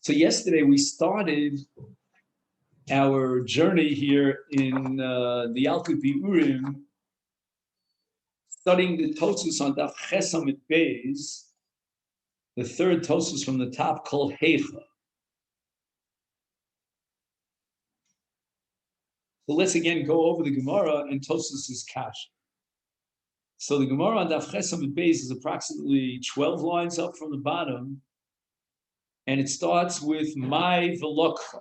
So yesterday we started our journey here in the Yalkut Biurim, studying the Tosus on Daf Chesamit Beis, the third Tosus from the top, called Heicha. So let's again go over the Gemara and Tosus's Kash. So the Gemara on Daf Chesamit Beis is approximately 12 lines up from the bottom, and it starts with my velokcha.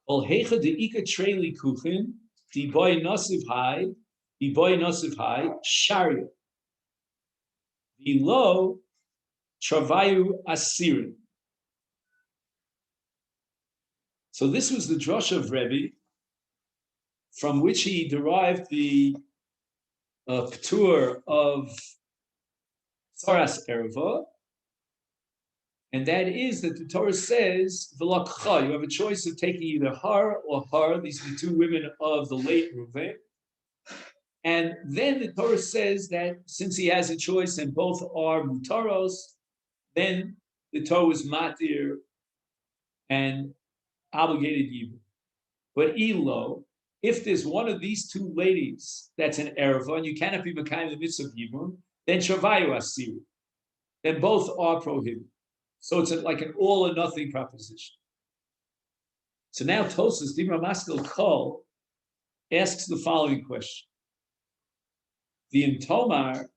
Ol heicha de ika treli kuchin, di boy nosiv hai, sharia. Di lo travayu asirin. So this was the drush of Rebbe, from which he derived the p'tur of Tzaras Erva, and that is that the Torah says, V'lakcha, you have a choice of taking either her or her. These are the two women of the late Reuven. And then the Torah says that since he has a choice and both are mutaros, then the Torah is matir and obligated yibum. But elo, if there's one of these two ladies that's an erva, and you cannot be mekayim the mitzvah of yibum, then shavayu asiri. Then both are prohibited. So it's like an all or nothing proposition. So now Tosas, Dimra Maskil Kol, asks the following question. The Tomar,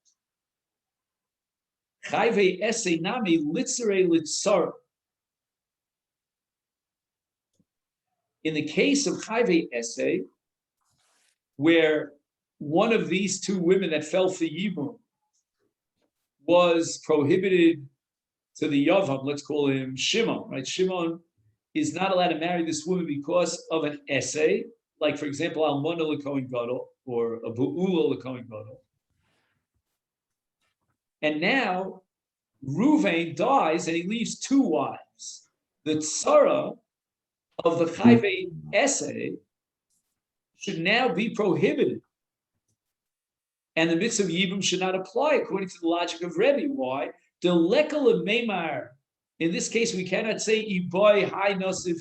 Chayve Ese Nami Litzere Litzara. In the case of Chayve Ese, where one of these two women that fell for Yibum was prohibited to the Yavam, let's call him Shimon, right? Shimon is not allowed to marry this woman because of an essay, like, for example, Almona L'Kohen Gadol, or a Bu'ula L'Kohen Gadol. And now, Ruvain dies and he leaves two wives. The Tzara of the Chayve essay should now be prohibited. And the mitzvah of Yibum should not apply according to the logic of Rebbe. Why? The lekal of Meimar, in this case, we cannot say iboy high nosiv,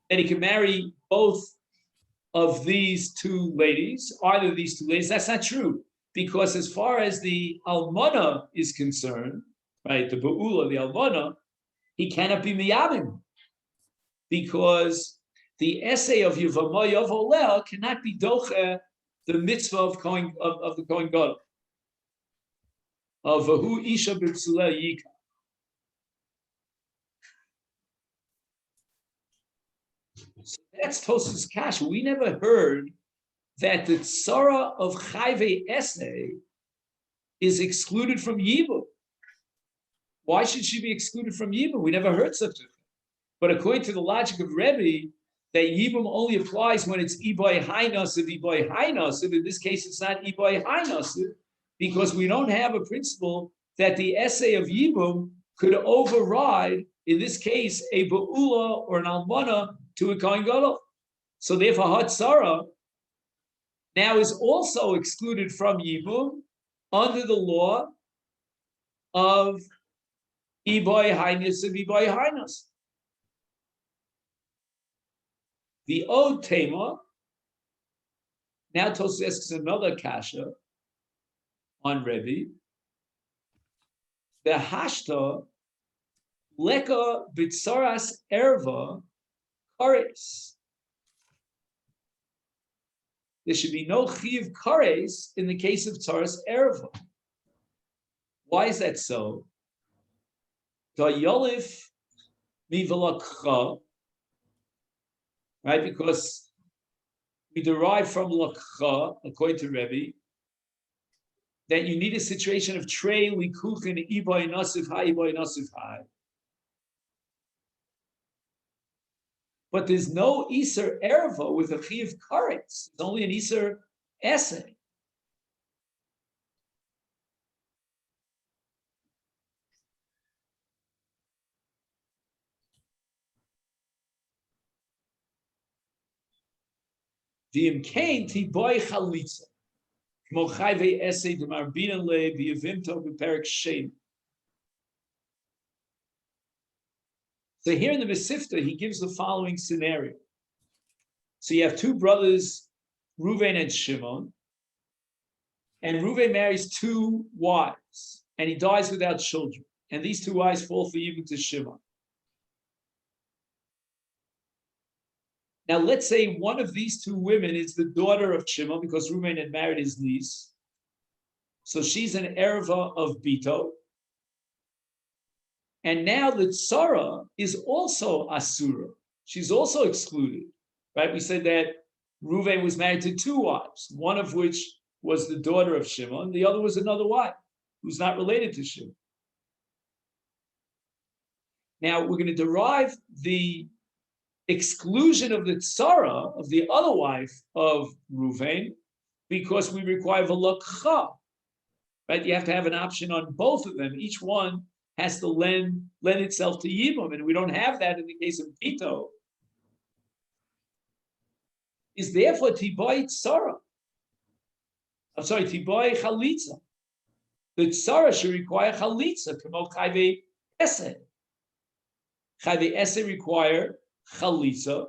that he can marry both of these two ladies, either of these two ladies. That's not true, because as far as the almana is concerned, right, the ba'ula, the almana, he cannot be miyabim, because the essay of Yevamot Yavolel cannot be doche the mitzvah of the Kohen Gadol. Of who isha b'psula yika. So that's Tosas Kasha. We never heard that the tzara of Chayve Essay is excluded from Yibum. Why should she be excluded from Yibum? We never heard such a thing. But according to the logic of Rebbe, that Yibum only applies when it's Iboy High Nasiv. In this case, it's not Iboy High Nasiv, because we don't have a principle that the essay of Yibum could override, in this case, a Ba'ula or an Almana to a Kohen Gadol. So therefore, Hatzara now is also excluded from Yibum under the law of Iboy Highness of Iboy Highness. The Od Tema, now Tosas asks another kasha on Rebbe, the hashta leka bitzaras erva kares. There should be no chiv kares in the case of tzaras erva. Why is that so? Da yolif mivelakcha, right? Because we derive from lakcha, according to Rebbe, that you need a situation of trey likuchin iboy nasiv high. But there's no iser erva with a chiv karetz. It's only an iser essay. The imkain tiboy chalitza. Mochayve essay de marbinan le biyavimto beperik shem. So here in the Masifta, he gives the following scenario. So you have two brothers, Reuven and Shimon, and Reuven marries two wives, and he dies without children. And these two wives fall for even to Shimon. Now, let's say one of these two women is the daughter of Shimon, because Reuven had married his niece. So she's an erva of Bito. And now the Tzara is also Asura. She's also excluded, right? We said that Reuven was married to two wives, one of which was the daughter of Shimon, the other was another wife who's not related to Shimon. Now we're going to derive the exclusion of the Tzara, of the other wife of Reuven, because we require Velakcha, right? You have to have an option on both of them. Each one has to lend itself to Yibum, and we don't have that in the case of Bito. Is therefore Tiboy Tzara. I'm sorry, Tiboy Chalitza. The Tzara should require Chalitza, Kamo Chayve Ese. Chayve Ese require Chalitza.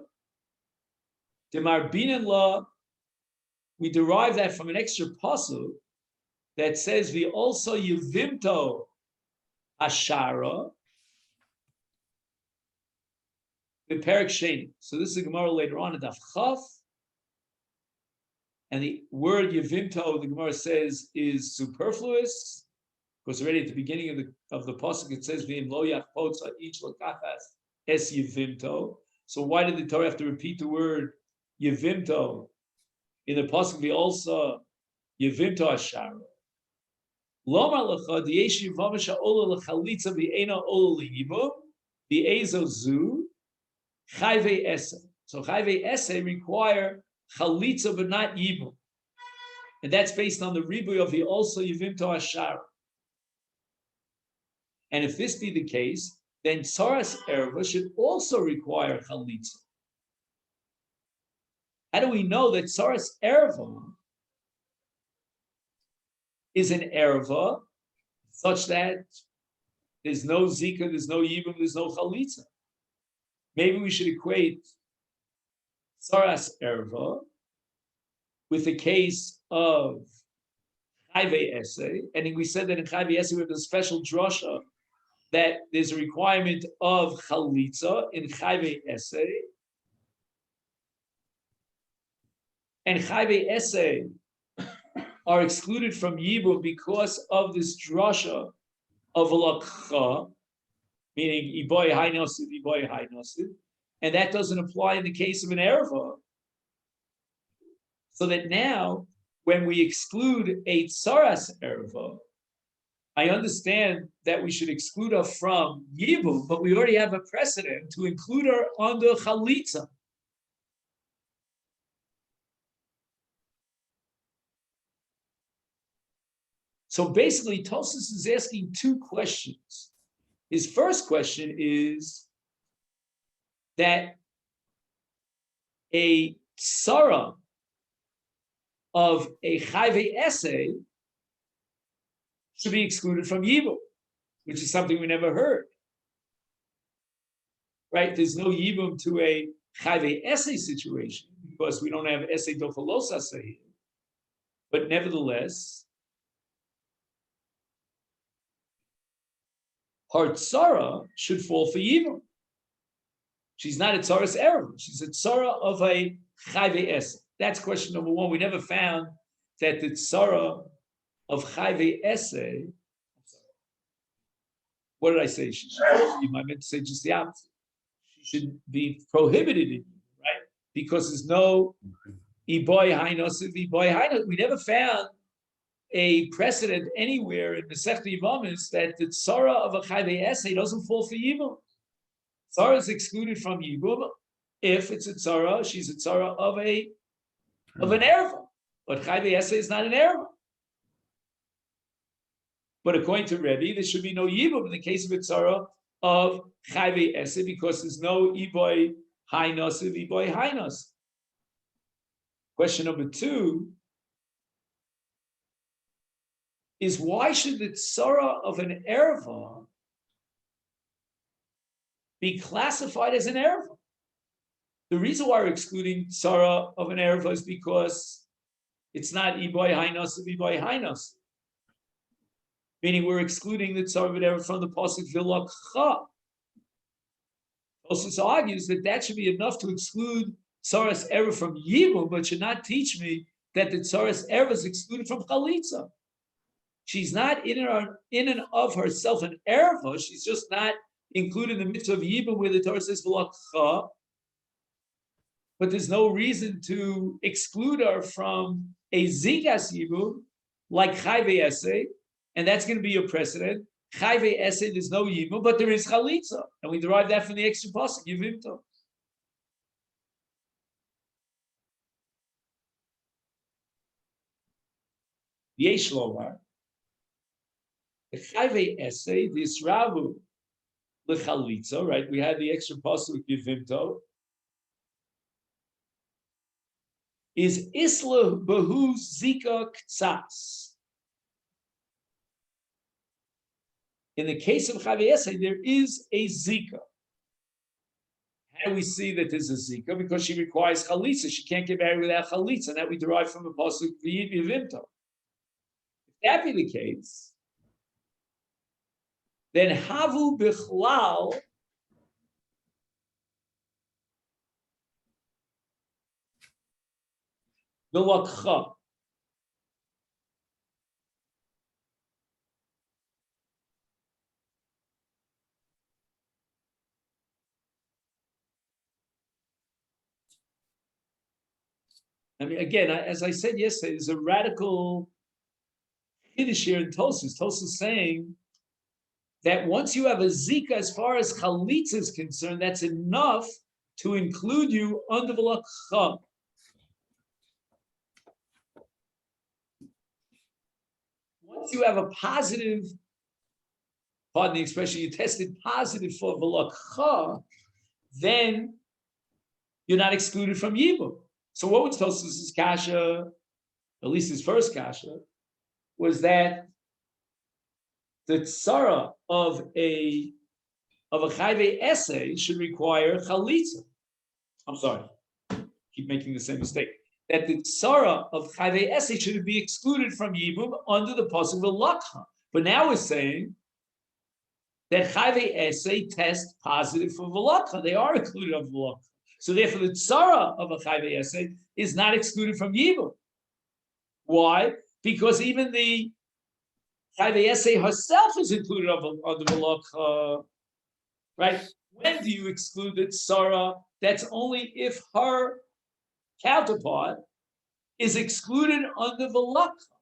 Demar Binan law, we derive that from an extra pasuk that says, we also Yevimto Ashara, the Perik Sheni. So this is a Gemara later on in Daf Chaf. And the word Yevimto, the Gemara says, is superfluous, because already at the beginning of the pasuk it says, V'im lo yachpotza each lokachas es Yevimto. So why did the Torah have to repeat the word Yevimto in the pasuk? We also Yevimto Ashara. Lomar lecha diyesh Yevama sha'ola lechalitza v'eina ola liyibum v'ezo zu chayve ese. So chayve ese require chalitza but not yibum, and that's based on the ribuy of the also Yevimto Ashara. And if this be the case, then tzaras erva should also require chalitza. How do we know that tzaras erva is an erva such that there's no zika, there's no yibum, there's no chalitza? Maybe we should equate tzaras erva with the case of chayve ese, and we said that in chayve ese we have a special drasha that there's a requirement of chalitza in chayve ese, and chayve ese are excluded from yibum because of this drasha of lakcha, meaning iboy haynosiv, and that doesn't apply in the case of an erva. So that now, when we exclude a tzaras erva, I understand that we should exclude her from yibum, but we already have a precedent to include her under chalitza. So basically, Tosfos is asking two questions. His first question is that a tzara of a chayve ese should be excluded from yibum, which is something we never heard. Right? There's no yibum to a chayve ese situation because we don't have ese dochalos aseh. But nevertheless, her tzara should fall for yibum. She's not a tzaras erva. She's a tzara of a chayve ese. That's question number one. We never found that the tzara of chayve ese. What did I say? I meant to say just the opposite. She should be prohibited in, right? Because there's no iboy haynosiv, iboy haynosiv. We never found a precedent anywhere in Masechet Yevamot that the tzara of a chayve ese doesn't fall for yibum. Tzara is excluded from yibum if it's a tzara. She's a tzara of an erva, but chayve ese is not an erva. But according to Rebbe, there should be no yibum in the case of a tzara of chayve ese because there's no iboy haynosiv, iboy haynos. Question number two is why should the tzara of an erva be classified as an erva. The reason why we're excluding Sarah of an erva is because it's not Iboy Hainos of Iboy Hainos. Meaning we're excluding the Tsar of an erva from the Pasuk Vilakcha. Also argues that should be enough to exclude Tsaras erva from Yibum, but should not teach me that the Tsaras erva is excluded from Chalitza. She's not in and of herself an erva. She's just not included in the mitzvah of Yibum where the Torah says Vilakcha. But there's no reason to exclude her from a Zikas Yibum like Chayve Esei, and that's going to be your precedent. Chayve Esei, there's no Yibum, but there is Chalitza, and we derive that from the extra pasuk Yivimto. Yesh Lomar, the Chayve Esei, the Isravu L'Chalitza, right? We had the extra pasuk Yivimto. Is Isla Bahu Zika Ktsas. In the case of Chayve Esei, there is a Zika. How do we see that there's a Zika? Because she requires Chalitza. She can't get married without Chalitza, and that we derive from the pasuk V'yivimto. If that be the case, then Havu Bichlal V'lakcha. I mean, again, as I said yesterday, there's a radical Kiddush here in Tosfos. Tosfos saying that once you have a Zika, as far as Chalitza is concerned, that's enough to include you under the Lakcha. Once you have a positive, pardon the expression, you tested positive for Velakcha, then you're not excluded from Yibum. So what was Tosfos' kasha, at least his first kasha, was that the tzara of a Chayve Esei should require Chalitza. I'm sorry, keep making the same mistake. That the tzara of Chayve Esei should be excluded from Yibum under the pasuk V'lakcha. But now we're saying that Chayve Esei test positive for V'lakcha. They are included of V'lakcha. So therefore, the tzara of a Chayve Esei is not excluded from Yibum. Why? Because even the Chayve Esei herself is included under V'lakcha. Right? When do you exclude the tzara? That's only if her counterpart is excluded under V'lakcha.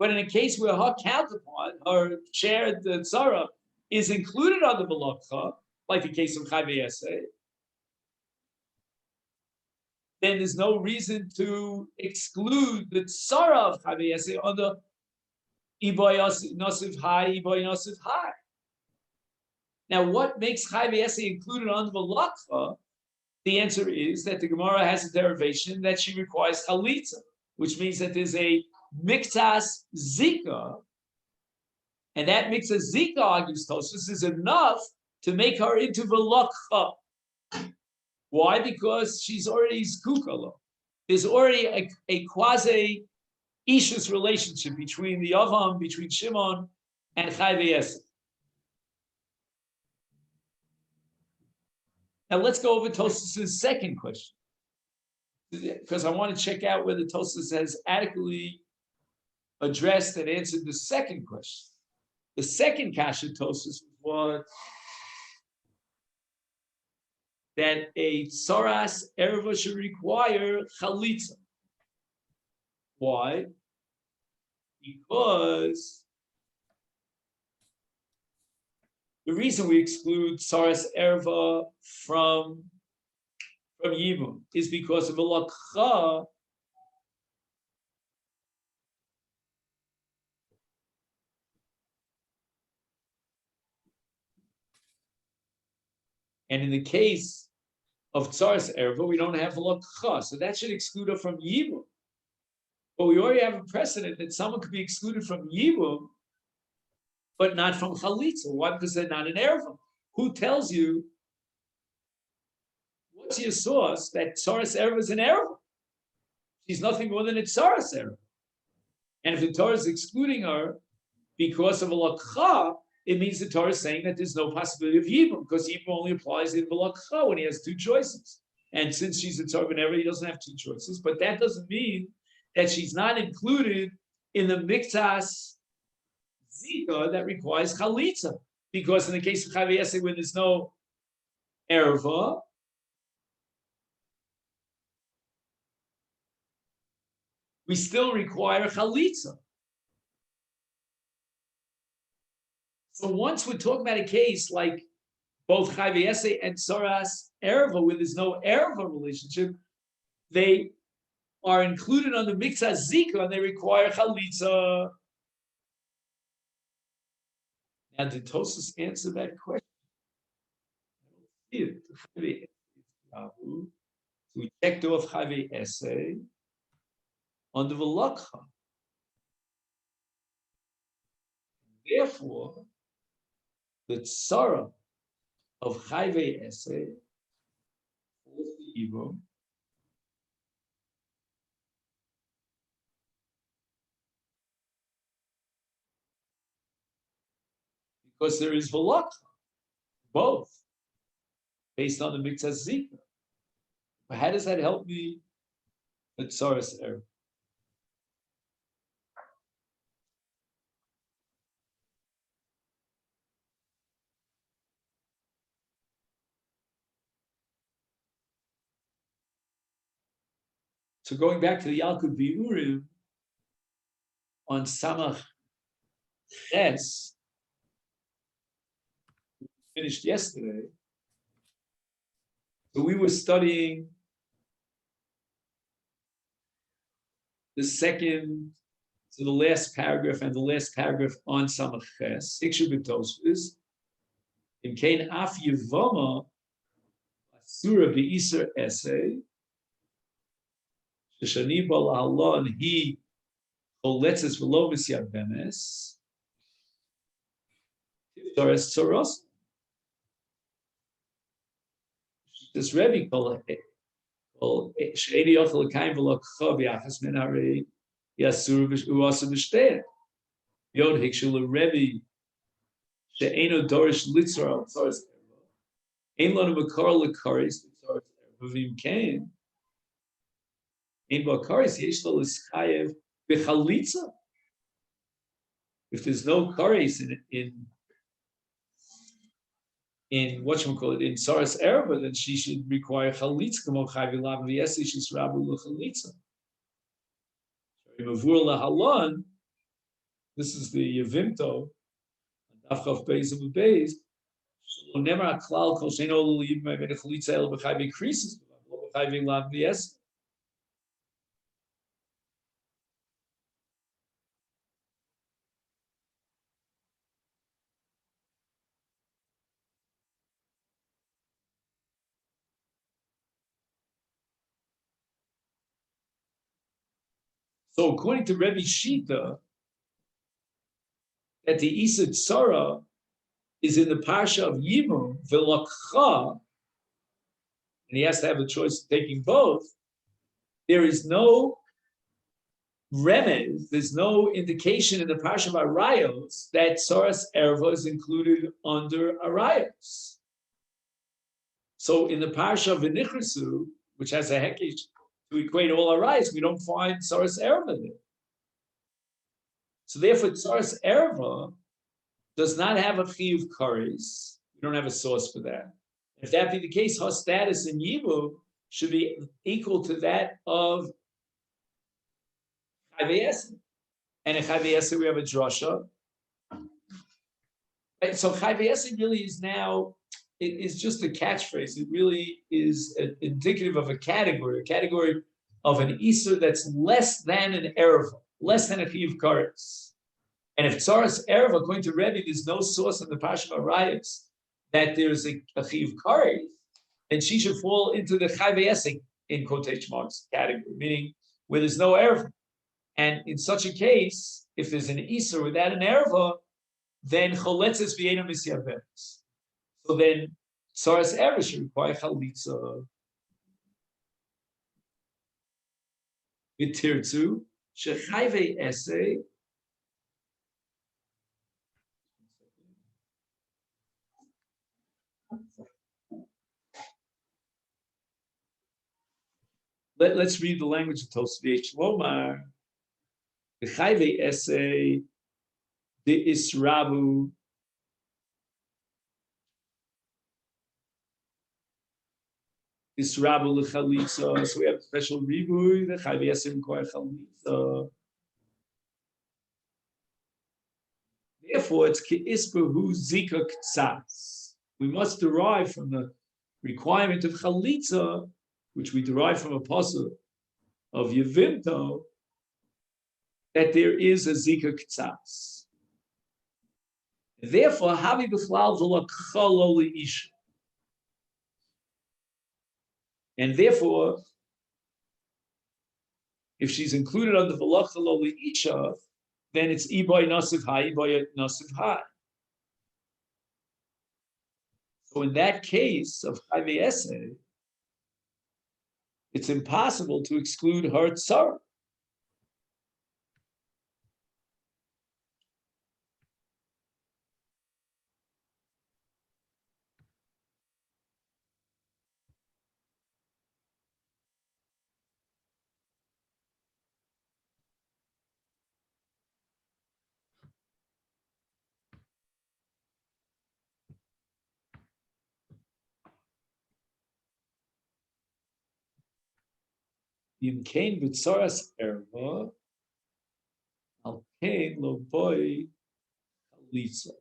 But in a case where her counterpart, her shared tzara, is included under V'lakcha, like the case of Chayve Esei, then there's no reason to exclude the tzara of Chayve Esei under Iboy Nosiv High, Iboy Nosiv High. Now, what makes Chayve Esei included under V'lakcha? The answer is that the Gemara has a derivation that she requires Chalitza, which means that there's a Miktas Zika, and that Miktas Zika, argues Tosfos, is enough to make her into V'lakcha. Why? Because she's already Zkukala. There's already a quasi-Ishus relationship between the Yavam, between Shimon and Chayve Esei. Now let's go over Tosfos' second question, because I want to check out whether Tosfos has adequately addressed and answered the second question. The second kasha Tosfos was that a tsaras erva should require chalitza. Why? Because the reason we exclude tsaras erva from Yibum is because of a lakcha and in the case of tsaras erva, we don't have a lakcha, so that should exclude her from Yibum. But we already have a precedent that someone could be excluded from Yibum, but not from chalitza. Why? Because they're not an erva. Who tells you, what's your source that Tsaras Erev is an Erev? She's nothing more than a Tsaras Erev. And if the Torah is excluding her because of a lakcha, it means the Torah is saying that there's no possibility of Yibum, because Yibum only applies in the lakcha when he has two choices. And since she's a Torah Erev, he doesn't have two choices. But that doesn't mean that she's not included in the miktas zika that requires chalitza. Because in the case of Chavi Esek, when there's no erva, we still require chalitza. So once we're talking about a case like both Chavi Esek and Tsaras Erva, where there's no erva relationship, they are included on the miktas zika and they require chalitza. Now, did Tosfos answer that question? So we checked off Chavi Essay on the Velakha. Therefore, the tzara of Chavi Essay falls to Yibum, because there is Velakha, both, based on the Miktas Zika. But how does that help me at Tsaras Erev? So going back to the Yalkut Biurim on Samach Ches, finished yesterday. So we were studying the second, so the last paragraph and the last paragraph on Samach Ches, Ikshu B'Tosfos, in Kain Af Yevamot, Asura B'Iser Essay, Sheshani Bal Halon He Choletzes V'Lo Misyabenes, Tiftares Tzoros. This Rebbe called She'eni Yochel L'Kaim V'Lo K'cha B'Yachas Min Harei Yasur V'Uasa B'Shteh Yod Hikshu L'Rebbe She'eno Dorish Litzor Al Tzoros Ein Lanu Makar L'Karis Tzoros V'Vim Kain Ein B'Karis Yesh Lo L'Schayev B'Chalitza. If there's no kares in whatchamacallit, in Tsaras Erva, then she should require chalitza. Kamo chayvi lav v'yesi she's rabu l'chalitza. Mavur lahalon. This is the Yevimto. Dafchav beis and beis. Shlo never aklal kol sheino l'yim ma'ven chalitza el b'chayvi krisis b'chayvi lav v'yesi. So according to Rebbe Shita, that the Isa Tzara is in the Parsha of Yibum, V'lakcha, and he has to have a choice of taking both, there is no remez, there's no indication in the Parsha of Arayos that Tsaras Erva is included under Arayos. So in the Parsha of V'nichresu, which has a hekesh to equate all Arayos, we don't find Tsaras Erva there. So therefore, Tsaras Erva does not have a chiyuv kares. We don't have a source for that. If that be the case, her status in Yibum should be equal to that of Chayv. And in Chayv we have a drasha. Right? So Chayv really is now, it is just a catchphrase. It really is indicative of a category of an Isur that's less than an Erev, less than a chiyuv kares. And if Tsaras Erev, according to Rebbe, there's no source in the Parsha of Arayos that there's a chiyuv kares, then she should fall into the Chayv Esek, in quotation marks, category, meaning where there's no Erev. And in such a case, if there's an Isur without an Erva, then Choletzes V'Eino Misyabenes. So then, Tsaras Erev should require Chalitza. Vitirtzu, Shechayve Esse. Let's read the language of Tosfei Shlomar. V'chayve Esse de Israbu. Israbu l'chalitza. So we have a special ribui. The Chayve Esse require chalitza. Therefore, it's ke'ispahu zika k'tzas. We must derive from the requirement of chalitza, which we derive from a pasuk of Yevimto, that there is a zika k'tzas. Therefore, havi b'chlal v'lakcha lo li'isha. And therefore, if she's included under v'lakcha lo li'isha, then it's iboy nasiv hai, iboy nasiv hai. So in that case of chayve esse, it's impossible to exclude her tzara. Yim kain b'tzaras erva, al kain lo boy chalitza.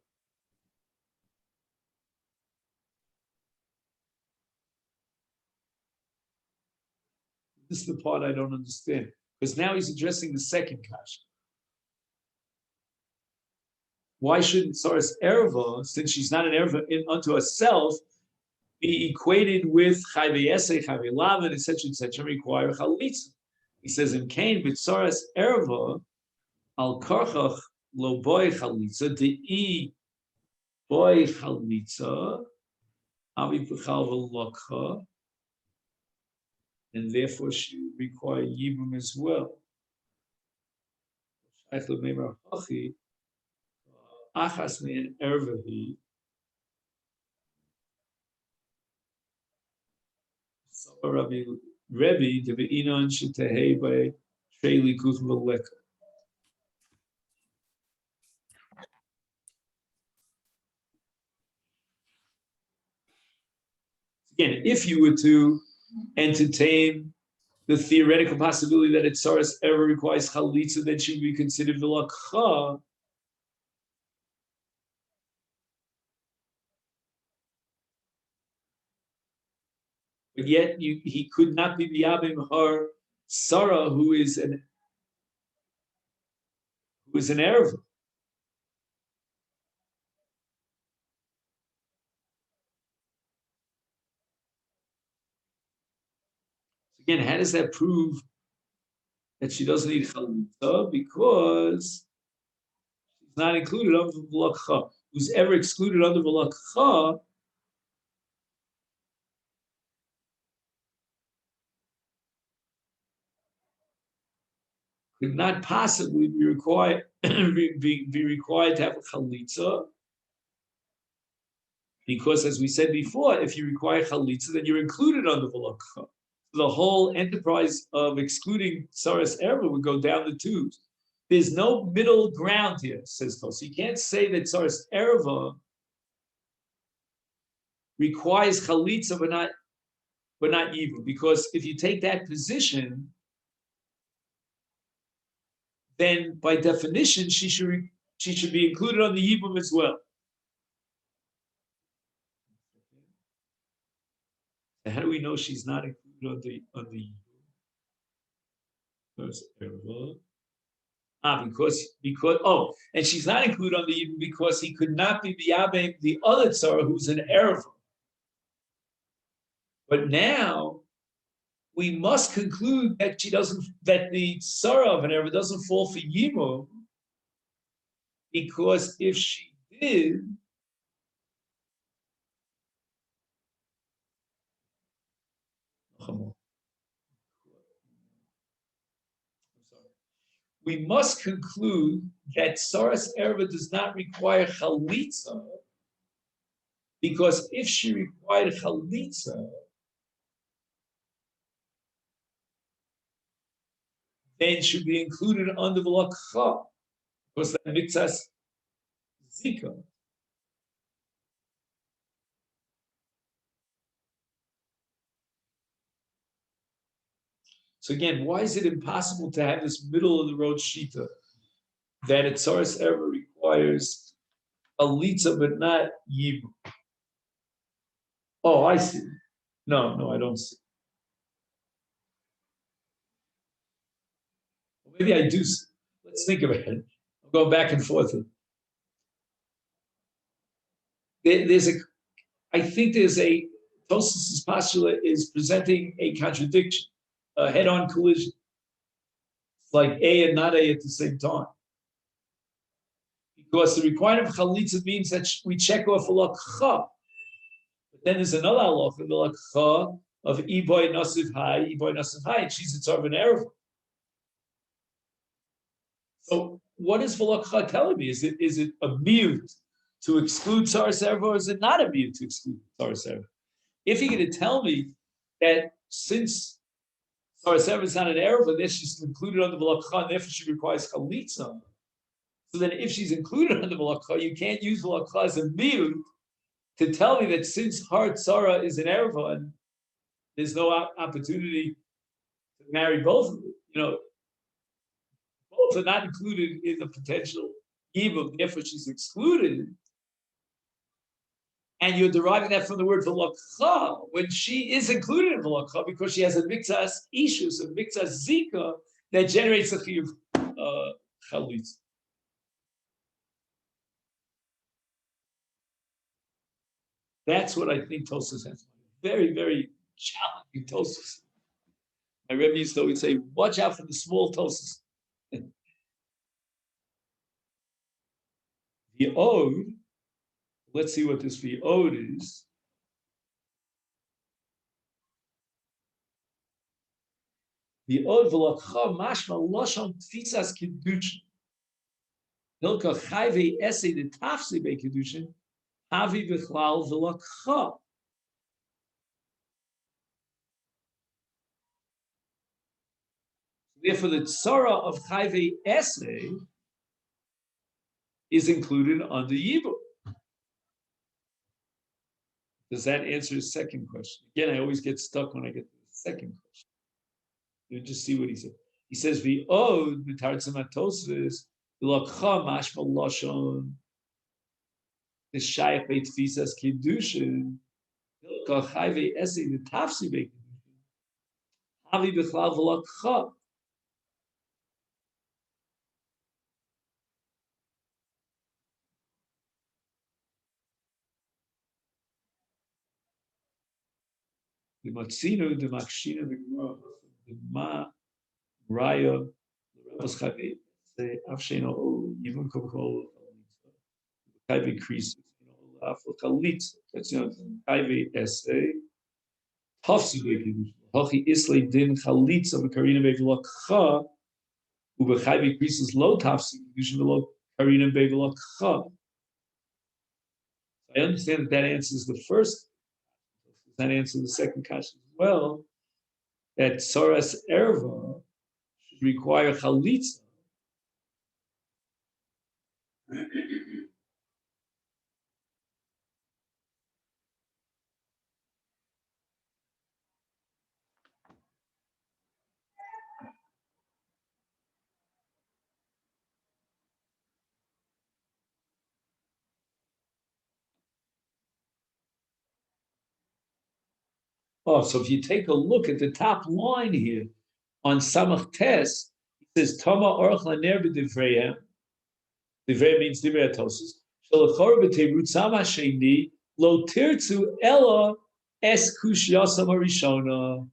This is the part I don't understand, because now he's addressing the second kasha. Why shouldn't Tzaras erva, since she's not an erva unto herself, be equated with chayve esse, chayve lavan, etc., require chalitza? He says in kain b'tzaras erva, al karchach lo boy chalitza, de'i boy chalitza, avi b'chal v'lokcha, and therefore she require yibum as well. Achas me'en ervahi, so Rabbi Rebbe de be'inon shetehei by trei likut v'leka. Again, if you were to entertain the theoretical possibility that its Tzaras ever requires chalitza, then she would be considered v'lakcha. But yet he could not be biyabim her Sarah, who is an erva. Again, how does that prove that she doesn't need chalitza? Because she's not included under the v'lakcha. Who's ever excluded under v'lakcha could not possibly be required be required to have a chalitza, because, as we said before, if you require chalitza, then you're included under v'lakcha. The whole enterprise of excluding Tzaras erva would go down the tubes. There's no middle ground here, says Tos. You can't say that Tzaras erva requires chalitza but not even, because if you take that position, then by definition she should be included on the yibum as well. And how do we know she's not included on the yibum? Because and she's not included on the yibum because he could not be biyabim the other tzara who's an erva. But now we must conclude that that the tzara of an erva doesn't fall for yibum, because if she did, We must conclude that Saras Erva does not require Chalitza, because if she required Chalitza, then it should be included under the Lakcha, because that Mitzas Zika. So again, why is it impossible to have this middle of the road shita that at Saras Erva requires Chalitza but not Yibum? Oh, I see. No, I don't see. Maybe I do see. Let's think about it. I'm going back and forth. There's a, I think there's a, Tosfos' postulate is presenting a contradiction, a head-on collision. It's like A and not A at the same time. Because the requirement of chalitza means that we check off a lakcha. But then there's another halacha, the lakcha of iboy nasiv high, and she's a tzarvan erev. So what is Velakha telling me? Is it a mute to exclude Tzaras Erva, or is it not a mute to exclude Tzaras Erva? If you're going to tell me that since Tzaras Erva is not an Erva, then she's included under Velakha, and therefore she requires Chalitza. So then if she's included under Velakha, you can't use Velakha as a mute to tell me that since her Tzara is an Erva, and there's no opportunity to marry both, both are not included in the potential evil, therefore she's excluded. And you're deriving that from the word velakcha, when she is included in velakcha because she has a mixas ishus, a mixas zika that generates a chiyuv chalitz. That's what I think Tosfos has. Very, very challenging Tosfos. My Rebbe used to always say, watch out for the small Tosfos. The ode, let's see what this ode is. The ode v'lakcha mashma loshon tfisas kedushin. Hilka chayve essay the tafsi be kedushin havi v'chlal v'lakcha. Therefore, the tzara of chayve essay is included under Yibum. Does that answer his second question? Again, I always get stuck when I get to the second question. You just see what he said. He says, "V'od b'tartzim Tosfos v'lakcha mashma lashon l'shayach beitfisas kiddushin hilka chayve esei l'tafsi bekiddushin havi b'chlal v'lakcha." The matzino, the makshina, the ma raya, the rabbis chayve say afsheno even kol chayve creases. That's chayve essay. Tafsi bekiddushin. Hachi islay din chalitza v'karina bevilakcha ubechayve creases lo tafsi bekiddushin v'lo karina bevilakcha. I understand that answers the first. That answers the second question as well. That Saras Erva should require chalitza. Oh, so if you take a look at the top line here on Samach Tes, it says Tama Orach Laner b'Divrei. Divrei means Divrei Tosfos. Shalachor b'Teirutz Hasheni lo tirtzu ella es kushyasam harishona.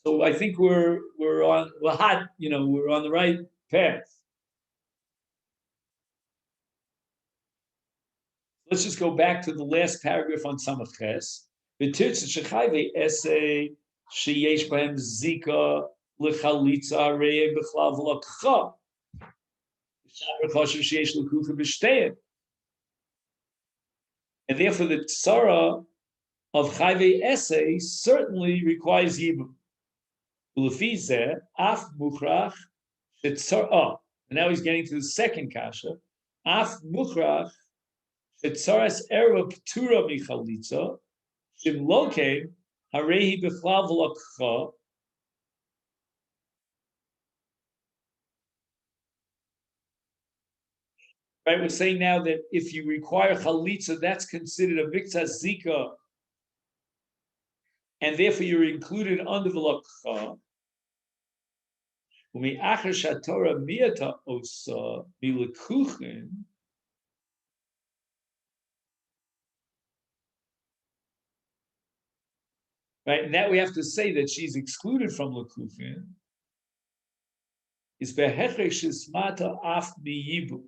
So I think we're on we're on the right path. Let's just go back to the last paragraph on Samach Tes. V'tirtz shechayve essay sheyesh b'hem zika l'chalitza arei b'chlav l'kcha. And therefore, the tsara of chayve essay certainly requires yibum. Ulefize af muchrach shetzara. And now he's getting to the second kasha. Af muchrach shetzaras erva ptura michalitza shim loke harehi b'chlav l'kcha. Right, we're saying now that if you require chalitza, that's considered a mikzah zika, and therefore you're included under the lakcha. Right, now we have to say that she's excluded from lekuchin. Is behechresh mata af miyibu.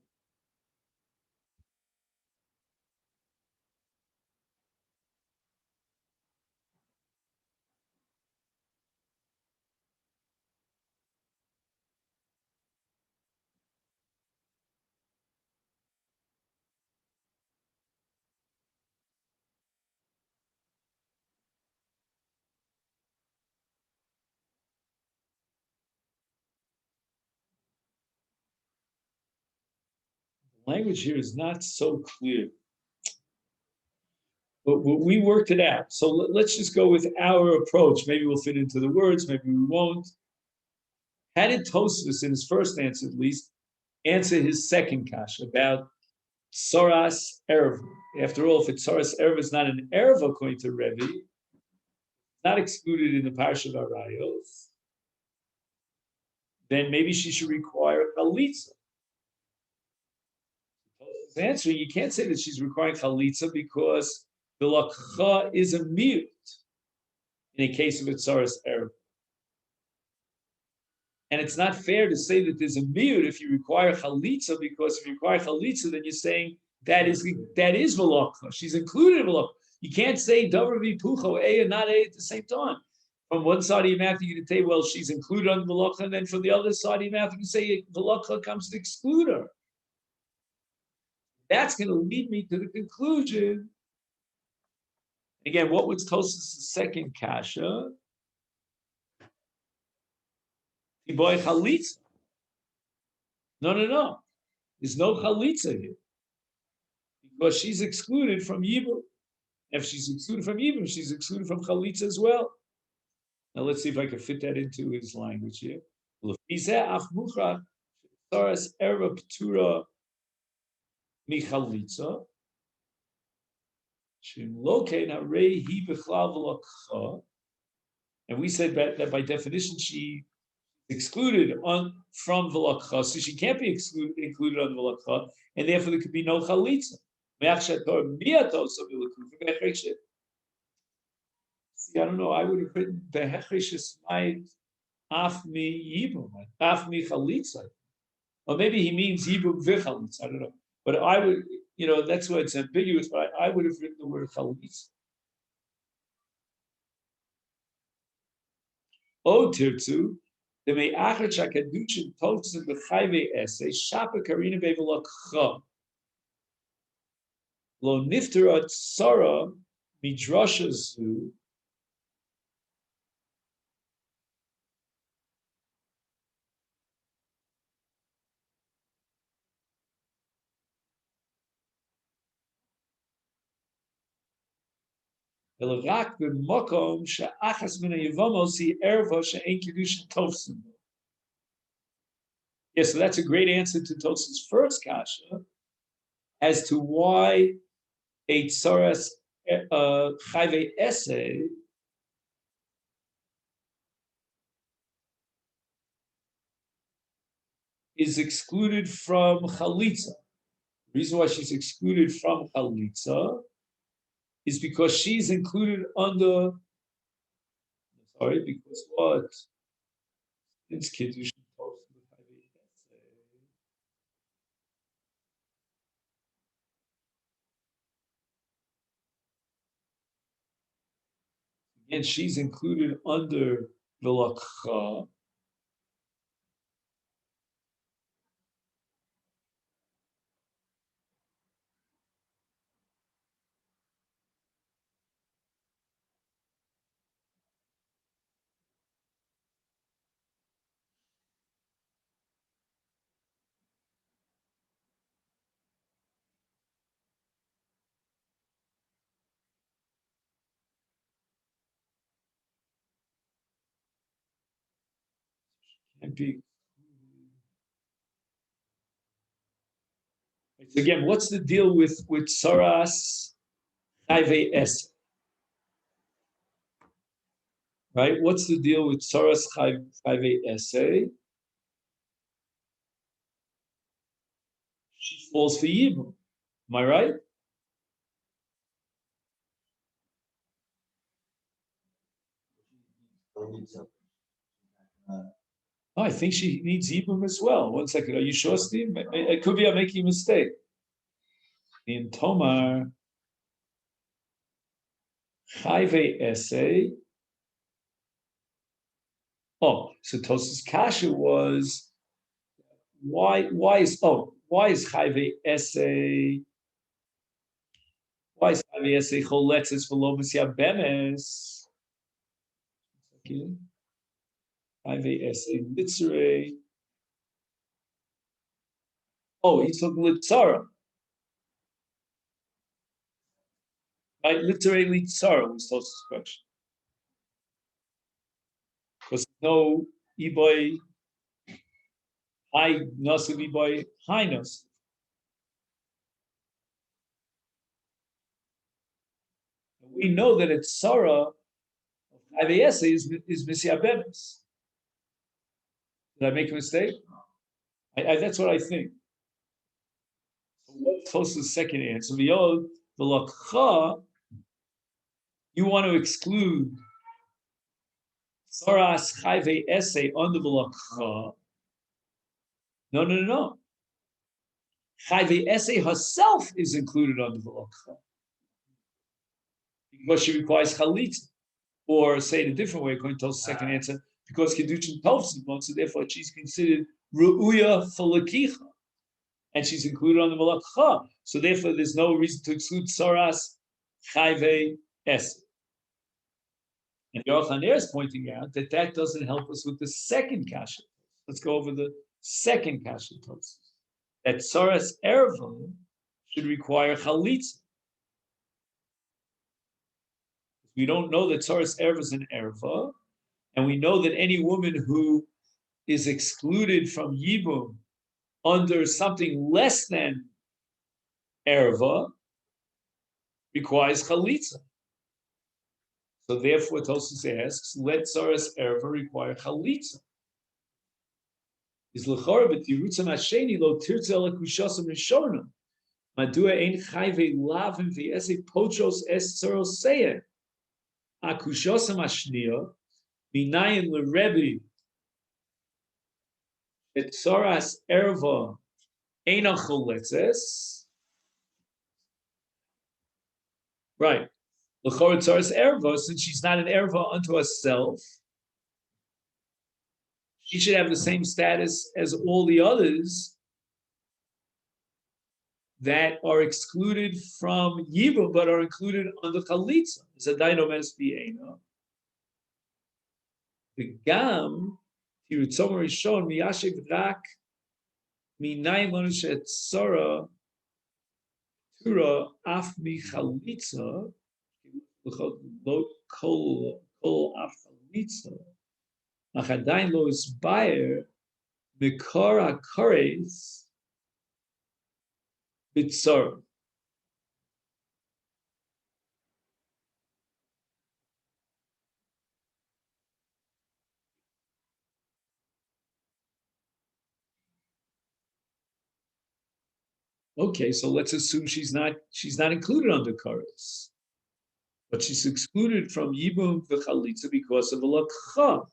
Language here is not so clear, but we worked it out. So let's just go with our approach. Maybe we'll fit into the words, maybe we won't. How did Tosfos, in his first answer at least, answer his second kash about Soras Erev? After all, if it's Soras Erev is not an Erev according to Rebbe, not excluded in the Parsha of Arayos, then maybe she should require chalitza. His answer, you can't say that she's requiring chalitza because the lakcha is a mute in a case of Itzaras Erev. And it's not fair to say that there's a mute if you require chalitza, because if you require chalitza, then you're saying that is velakcha. She's included in velakcha. You can't say davar v'pucho a and not a at the same time. From one side of your mouth, you can say, well, she's included on the velakcha, and then from the other side of your mouth, you can say velakcha comes to exclude her. That's going to lead me to the conclusion. Again, what was Tosfos' second kasha? Tiboy chalitza. No. There's no chalitza here because she's excluded from yibum. If she's excluded from yibum, she's excluded from chalitza as well. Now let's see if I can fit that into his language here. And we said that by definition she excluded from the lakcha, so she can't be included on the lakcha, and therefore there could be no chalitza. See, I don't know. I would have written behechrish might afmi yibum, afmi chalitza, or maybe he means yibum v'chalitza. I don't know, but I would, that's why it's ambiguous. But I would have written the word chalitza. O tirtzu. The may achat shakaduchin tosfos b'chayve essay shapa karina bevelakcha lo nifterat sara midrashazu. Elrak b'makom she'achas min ha'yevamos hi erva she'en kedushin tosfos. Yes, so that's a great answer to Tosfos' first kasha as to why a tsaras chayve essay is excluded from chalitza. The reason why she's excluded from chalitza is because she's included under. Sorry, because what? Since kiddushin and she's included under Vilakha. And be, again, what's the deal with Saras Chayve Es? Right? What's the deal with Saras Chayve Esse? She falls for Yibum. Am I right? Oh, I think she needs Yibum as well. 1 second. Are you sure, Steve? It could be I'm making a mistake. In Tomar, Chayve Esse. Oh, so Tosis Kasha was why is Chayve Esse why is Chayve Esse Choletzes Velomus Yabemes? Chayve Esse Litzere. Oh, he took Litzara. Right, Litzere Litzara was Tosis question. Because no Iboy High Nasiv Iboy High Nasiv. We know that it's Sarah of Chayve Esse is Misyabemes. Did I make a mistake? That's what I think. So what's Tos's second answer? The lakcha, you want to exclude Saras Chayve Esse under the lakcha. No. Chayve Esse herself is included under the lakcha because she requires chalitza. Or say it a different way, according to Tos's second answer, because Kedushin Tovsibon, so therefore she's considered Ru'uya Falakicha. And she's included on the Malakha. So therefore, there's no reason to exclude Saras Chayve Es. And Yochaner is pointing out that that doesn't help us with the second kasha. Let's go over the second kasha. That Saras Erva should require Chalitza. We don't know that Saras Erva is an Erva, and we know that any woman who is excluded from Yibum under something less than Erva requires Chalitza. So therefore, Tosus asks, let Saras Erva require Chalitza. Is l'chora b'tirutza masheni lo tirtzel akushasam rishonim. Madua ein chayve lavim v'ese pochos es tzoros seyeh. Akushasam ashniya minayin l'rebi et Saras Erva eina choletzes. Right. L'chora Saras Erva, since she's not an Erva unto herself, she should have the same status as all the others that are excluded from Yibum but are included under Chalitza. It's a dinomes b'ena. The Gam, Tirutzom Rishon, Miyashiv Rak, Minayim Manushet Sora, Tura, Af Mi Chalitza, Kol Af Chalitza, Achadain Lo Isbayer, Mikora Kores, Bitzor. Okay, so let's assume she's not included under Kares, but she's excluded from Yibum v'Chalitza because of a lakcha.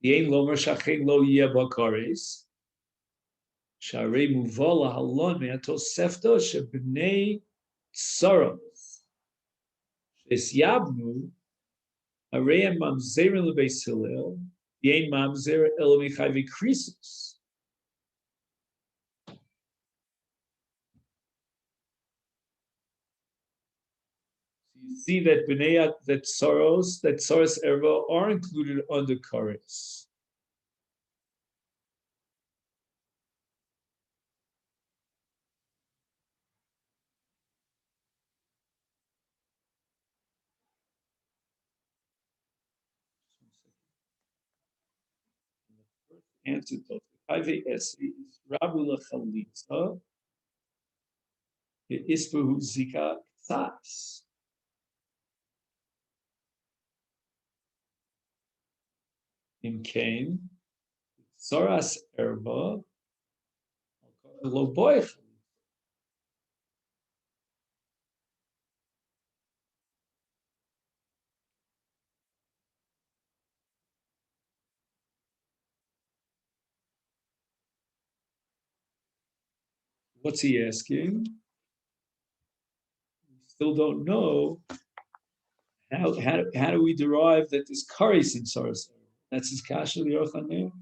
The ein lomer shachein lo yeh b'Kares. Sharei muvala halon me'atosefto shebnei tsaros. Es yabnu arei mamzerin lebeis Hillel yein mamzer elo mechayvi krisus. You see that Bnei that Soros Erva are included under Kares. Answer to Kaive Esi is Rabu Lachalitza, Ispahu Zika Tzas. In Cain, Soras Erva, Loboich. What's he asking? We still don't know how do we derive that there's Kares in Soras Erva? That's his Kasha Liorchaneh.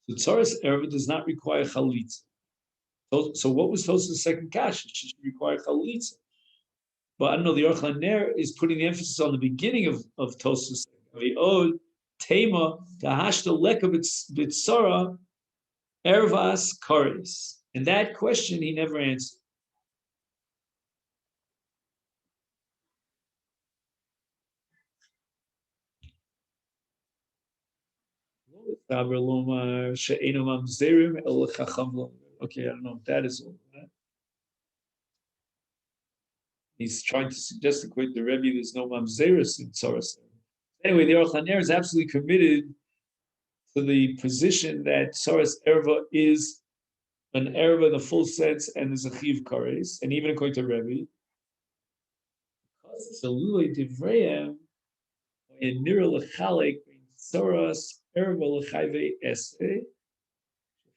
So Tzoras Erva does not require chalitza. So what was Tosa's second kasha? She should require chalitza. But I don't know, the Orchan Ner is putting the emphasis on the beginning of Tosa's Od Tema Tahashta Leka Bitsara Ervas Karis. And that question he never answered. Okay, I don't know if that is all. He's trying to suggest, according to the Rebbe, there's no mamzeris in Tzoras. Anyway, the Orchan Ner is absolutely committed to the position that Tzoras Erva is an erva in the full sense and is a chiv kares, and even according to Rebbe, because it's a lulei divrayim, in nira lechalek soras erva lechayve esse,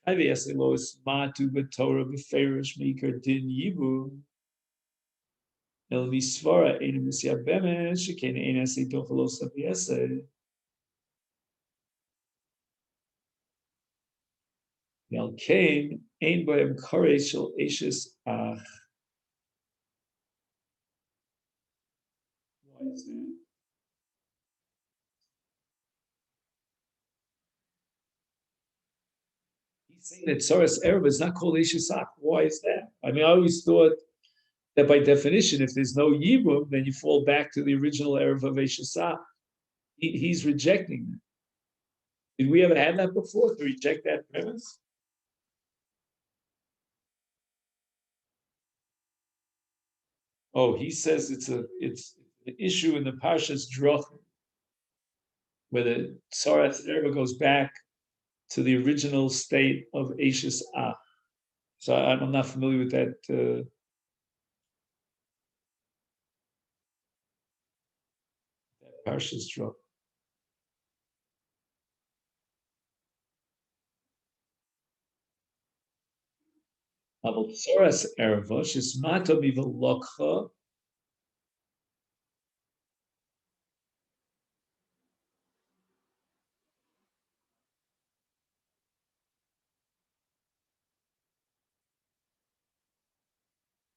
chayve esse lo is matu b'torah b'ferish meikar din yibu, el misvara ein misyabemes sheken ein esse dochalos of esse. Now came ein bohem kares shel eshes ach. Why is that? Saying that Soras Erva is not called Eshesak. Why is that? I mean, I always thought that by definition, if there's no Yibum, then you fall back to the original Erva of Eshesak. He's rejecting that. Did we ever have that before to reject that premise? Oh, he says it's an issue in the Parshas Drachim, where the Soras Erva goes back to the original state of Eshes Ah. So I'm not familiar with that. That Parshas Drachim. About Soras Erva, Shismata Mivalokcha.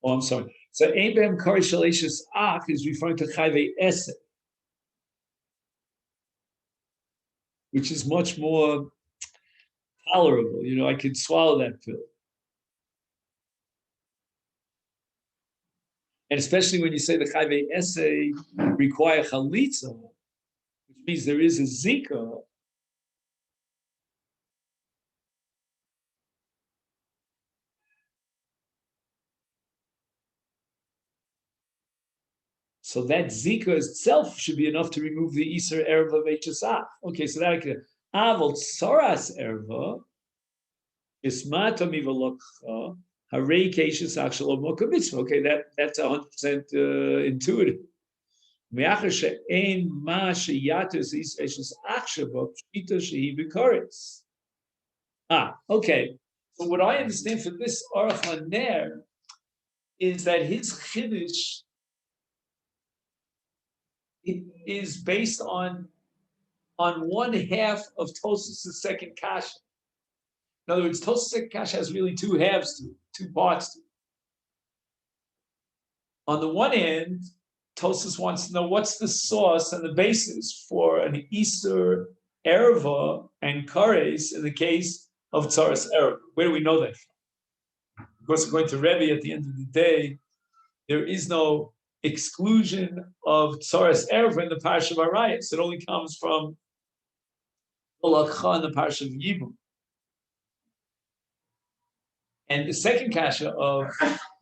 Oh, I'm sorry. So Ein Behem Kari Shalashis Ach is referring to Chayve Esed, which is much more tolerable. You know, I could swallow that pill. And especially when you say the Chayve Esed require Chalitza, which means there is a Zika. So that Zika itself should be enough to remove the Isser Erev of HSA. Okay, so that I could. Avol tzoras erva ismata mivalokcha harei keishes achshalom moka mitzvah. Okay, that's 100% intuitive. Me'achar she'ein ma sheyatus is eshes achshava pshita shehi b'karetz. Okay. So what I understand for this Aruch HaNer is that his chiddush is based on one half of Tosfos' second kasha. In other words, Tosfos' second kasha has really two halves to it, two parts to it. On the one hand, Tosfos wants to know what's the source and the basis for an Easter erva and kares in the case of tzaras erva. Where do we know that from? Of course, according to Rebbe, at the end of the day, there is no exclusion of tzaras erva in the parsha of Arayos. It only comes from the lakcha in the parsha of Yibum. And the second kasha of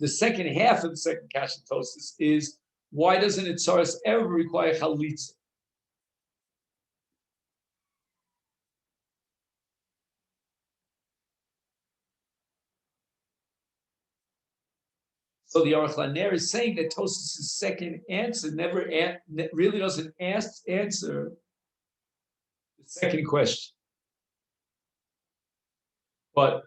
the second half of the second kasha Tosfos is, why doesn't it tzaras erva require chalitza? So the Aruch LaNer is saying that Tosfos' second answer really doesn't answer the second question. But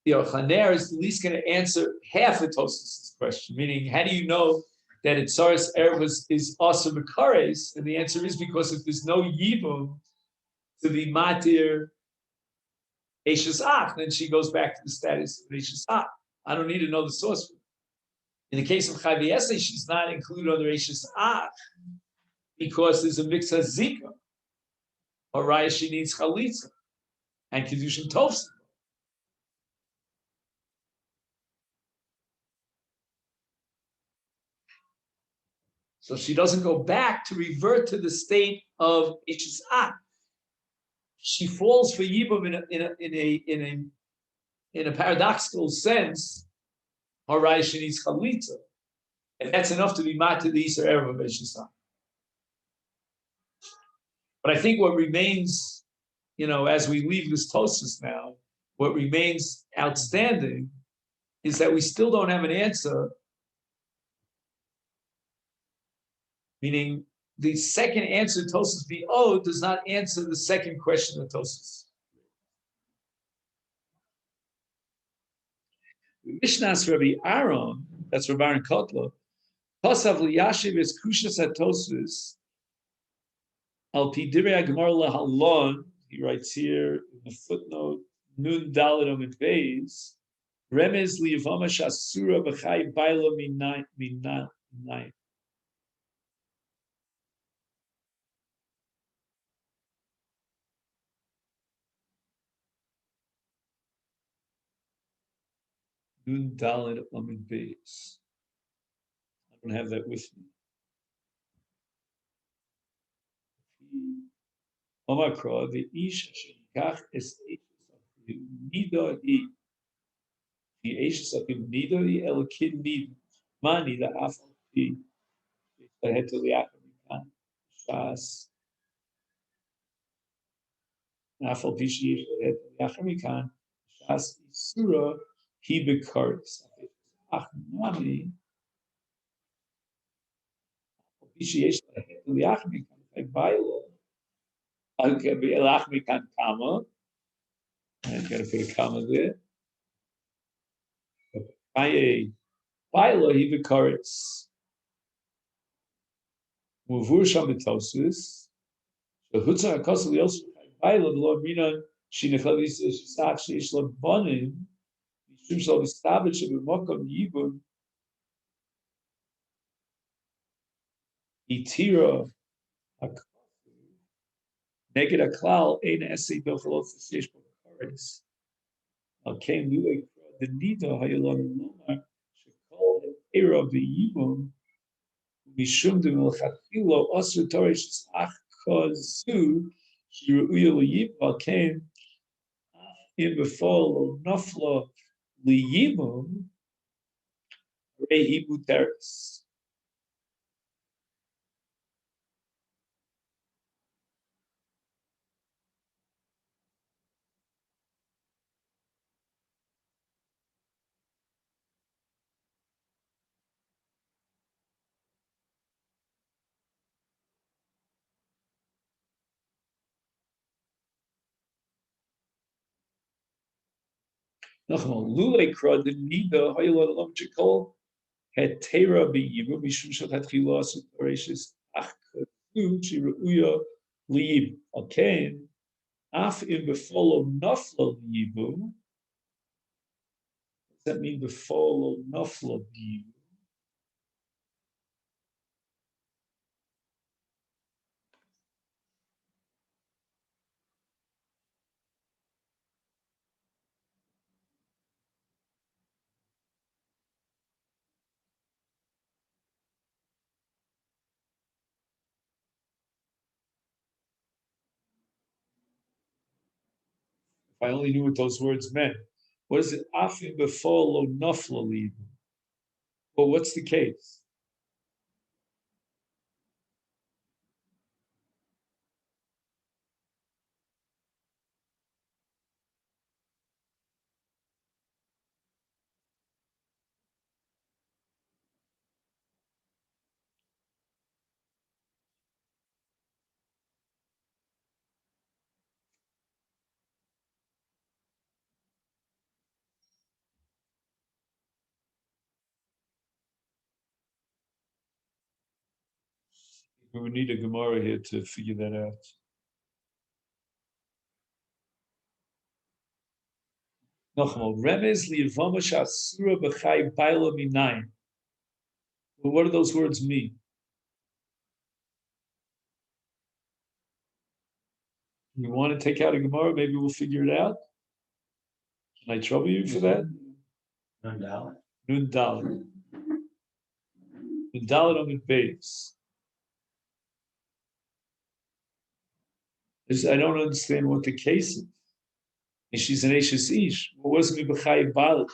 the Aruch LaNer is at least going to answer half of Tosfos' question, meaning, how do you know that in tzaras erva is also mekares? And the answer is because if there's no yibum to the matir Eishes Ach, then she goes back to the status of Eishes Ach. I don't need to know the source for it. In the case of Chayv Yesei, she's not included under Eishes Ach because there's a mix of Zika. Or Raya, she needs Chalitza and Kedushin Tovsa. So she doesn't go back to revert to the state of Eishes Ach. She falls for Yibum in a paradoxical sense. Or Raya, she needs Chalitza. And that's enough to be mat to the Easter Erev of Eishes Ach. But I think what remains, as we leave this Tosfos now, what remains outstanding is that we still don't have an answer, meaning the second answer Tosfos BO does not answer the second question of Tosfos. Mishnas Rabbi Aaron, that's Rabbi Aaron Kotler, Tosav liyashiv is kushas at Tosfos, Al Pidirei Gemara Lahalon, he writes here in the footnote, Nun Dalet Amid Beis, Remez Liyavama Shasura B'chai Baila Minai. Nun Dalet Amid Beis. I don't have that with me. Omakra, the Ish Shekach is Nido I. The Ashes of Nido I Elkin Nid. Mani, the Afal Pi. I had to the African Shas. Afal Pishi, I had to the African Shas Isura, he bekarts. Ach, Mani. Pishi, I had to the African Bailo. I can be a African comma. I'm going to put a comma there. Aye, Bailo, he bekarts. Muvur Shamitosis, the Hutza Kosel Yosef, Bailo, the Lord Mina, Shinachadis, Shak, Shishla Bonim, Shimshal established a Mokam Yibun, Itira, Neged Aklal, Ein Esse, Dochalot, Shish, Kares. Came Luke, the Nida, Hayalon, Lomar, Shekol, Era, the Yibun, Mishum de Melchatilo, Osir Torish, Ach, Kazu, Shiruil Yibba came in before Nofla Liyibum, Rehibu Teres. Lule Kra, the Nida, Hayla Lam Chikol, had Tera be Yibu, Mishum Shat had Chilas, Horatius, Ach, Chiruya, Liib, okay. Af in befolo nafla yibu. Does that mean befolo nafla yibu? If I only knew what those words meant. What is it? Af in befolo nafla yibu. Well, what's the case? We would need a Gemara here to figure that out. Nochmal, remez liyavama shasura b'chai baila minayin. Well, what do those words mean? You want to take out a Gemara? Maybe we'll figure it out. Can I trouble you for that? Nun Dalet. Nun Dalet. Nun Dalet on the base. I don't understand what the case is. And she's an Ashes Ish. Well, what does it mean b'chai baila?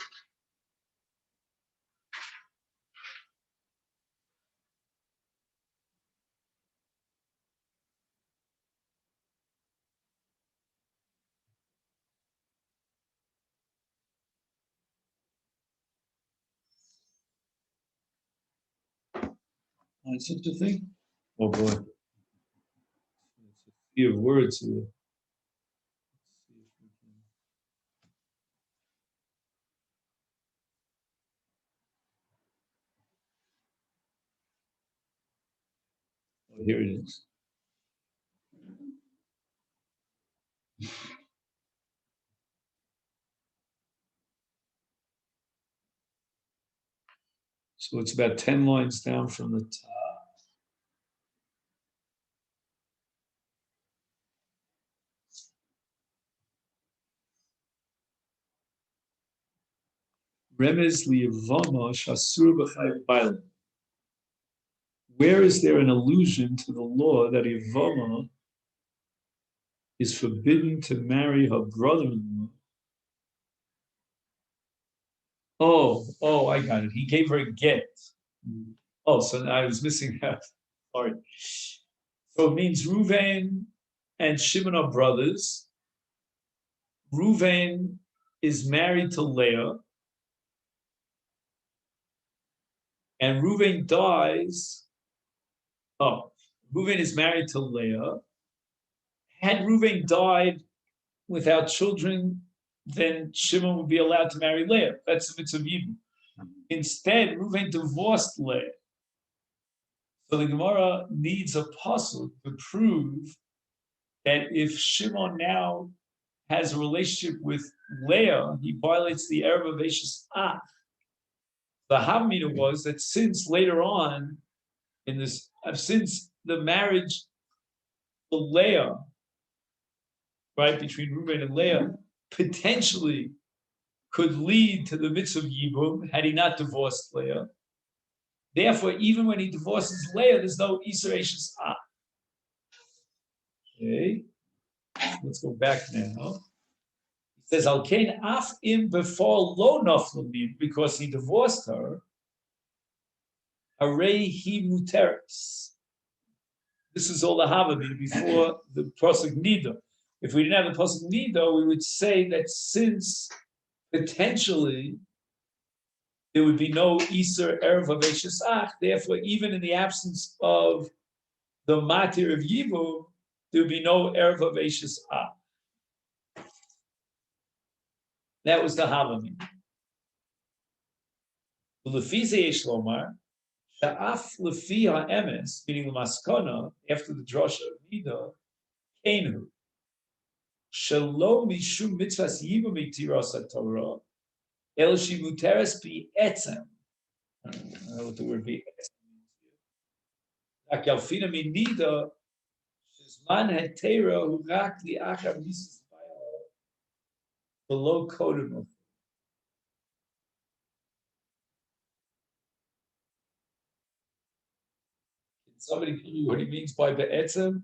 Such a thing? Oh boy. It's a sea of words here. Oh, here it is. So it's about 10 lines down from the top. Remez liyavama shasur b'chai baila. Where is there an allusion to the law that Yevama is forbidden to marry her brother-in-law? Oh, I got it. He gave her a get. Oh, so I was missing that. Sorry. So it means Ruvain and Shimon are brothers. Ruvain is married to Leah, and Ruvain dies. Oh, Ruvain is married to Leah. Had Ruvain died without children, then Shimon would be allowed to marry Leah. That's the mitzvah of Yibum. Instead, Reuven divorced Leah. So the Gemara needs a puzzle to prove that if Shimon now has a relationship with Leah, he violates the Erev of Eishes Ach. The Havmina was that since later on in this, since the marriage to Leah, right, between Reuben and Leah, potentially could lead to the mitzvah of Yibum had he not divorced Leah. Therefore, even when he divorces Leah, there's no Isser Eishes Ach. Okay, let's go back now. He says, Al Kain Af Im before Lo Naflamim, because he divorced her, Arei Hi Muteris. This is all the Havamina before the Pasuk Nida. If we didn't have the Pasuk Nida, we would say that since potentially there would be no Isser Erev of Eishes Ach, therefore, even in the absence of the Matir of Yibum, there would be no Erev of Eishes Ach. That was the Havamim. Lefize Yesh Lomar, Sha'af Lefi HaEmes, meaning the Maskana, after the drasha of Nida, Kenu, Shalom Mishum Mitzvahs Yibum Tiras HaTorah, El Shimuteres Bi Etzem. I don't know what the word Bi Etzem means. Akalfina Min Nida, Shizman HaTeira Hurak Li Achar Mises Bayal, below Kodem. Somebody tell me what he means by be'etzem?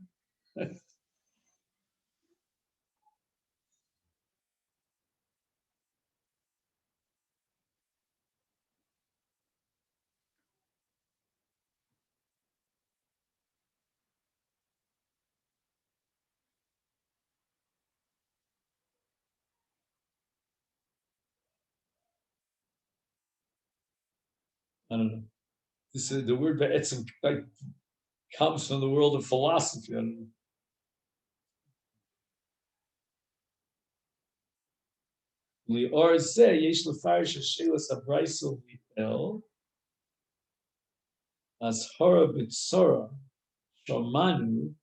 I don't know. This is, the word be'etzem like, comes from the world of philosophy. I don't know. Li'or zeh yesh lefarish hashelas abraisel v'el as hora b'tzora shomanu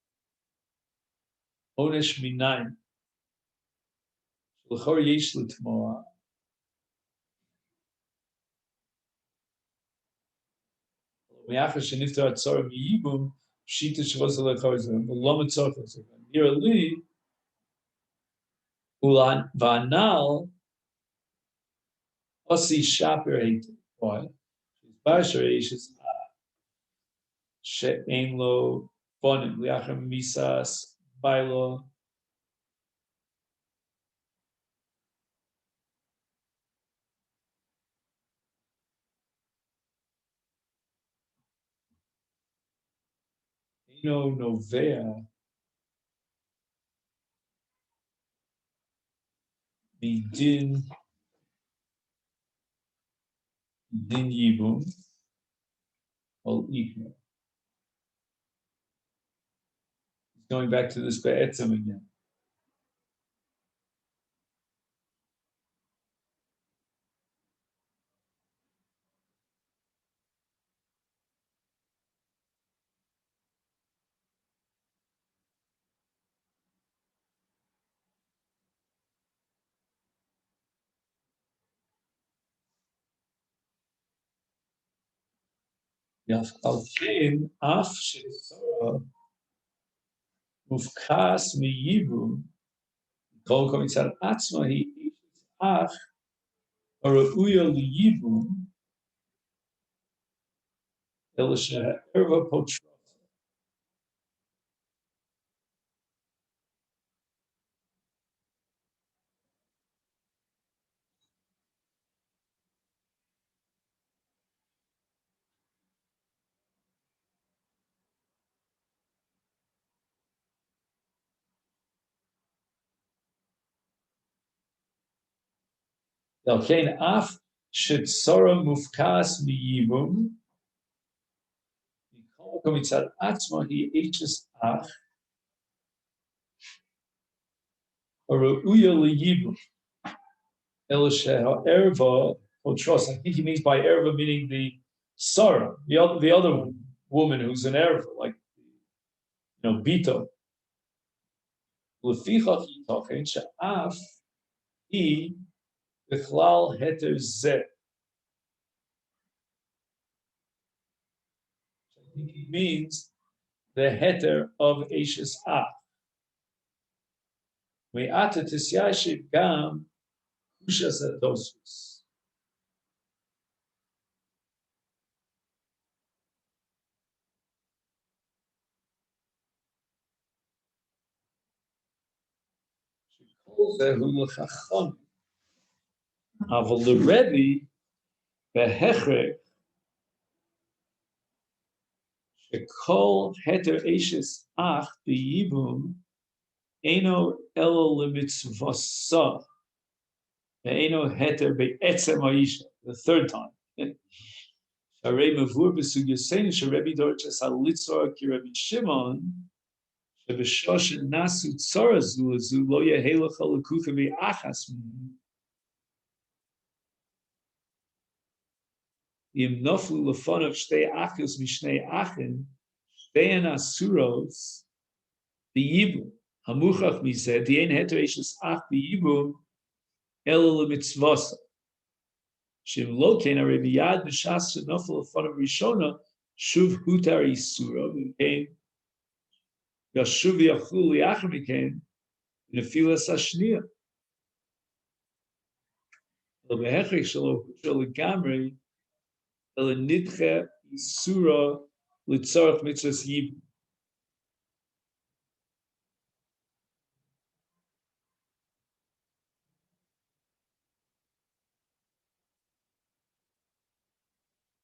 onesh minayin l'chor yesh l'tmoa mi'achar sheniftar atzora miyibum shita shavos l'chorzim v'lo mitzorchos nira li ulan v'anal osi shaper heitim. Why? Basher yeshes she'ein lo bonim li'achar misas bailo. No novea midin din yibum ol ikna. Going back to this be'etzem again. Yaf al ken af she'sora mufkas miyibum kol komitzad atzma hi ach arauya liyibum el she'erva potra. Yal ken af she'sora mufkas miyibum kol komitzad atzma hi ach arauya liyibum. Erva Potros. I think he means by Erva meaning the Sarah, the other woman who's an Erva, like Bito. Lefichach yitochen she'af hi bichlal heter zeh. I think he means the heter of Eishes Ach. Me'ata tisyashiv gam kushas adosus. Aval the Rebbe behechrek shekol heter Eishes Ach b'yibum Eno elo limitzvasa. Eno heter be'etzem ha'isha. The third time. Sharei mavur b'sugyasein sherebi dorches halitzor ki Rabbi Shimon shebeshoshen nasu tzara zu lo yehelach halakucha be'achas. Im noflu lefonav shtei achos mishnei achin, shtein asuros, the yibum. Hamuchach mizeh, the ein hetereishis ach the yibum, el mitzvasa. Shim loken are miyad b'shas shenoflu lefonav rishona, shuv hutar isura, v'kein yashuv yachlu liachar mikein, nefilas hashniya. Lebehechik shelo legamri, el nidche isura litzarach mitzvahs yibum.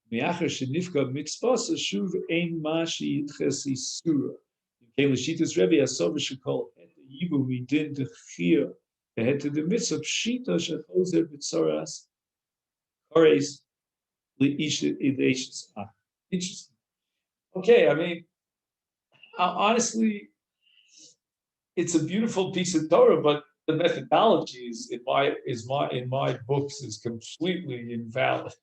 Me'acher shenifka mitzvahs shuv ein mashi yitches isura. Came Lashitas Rebbe Asover Shekol et the Yibu we did the Chir the head to the mitzvah Pshita Shechozer B'Tzoras Kores Leisha Ideshis. Interesting. Okay, I mean, honestly, it's a beautiful piece of Torah, but the methodology is in my books is completely invalid.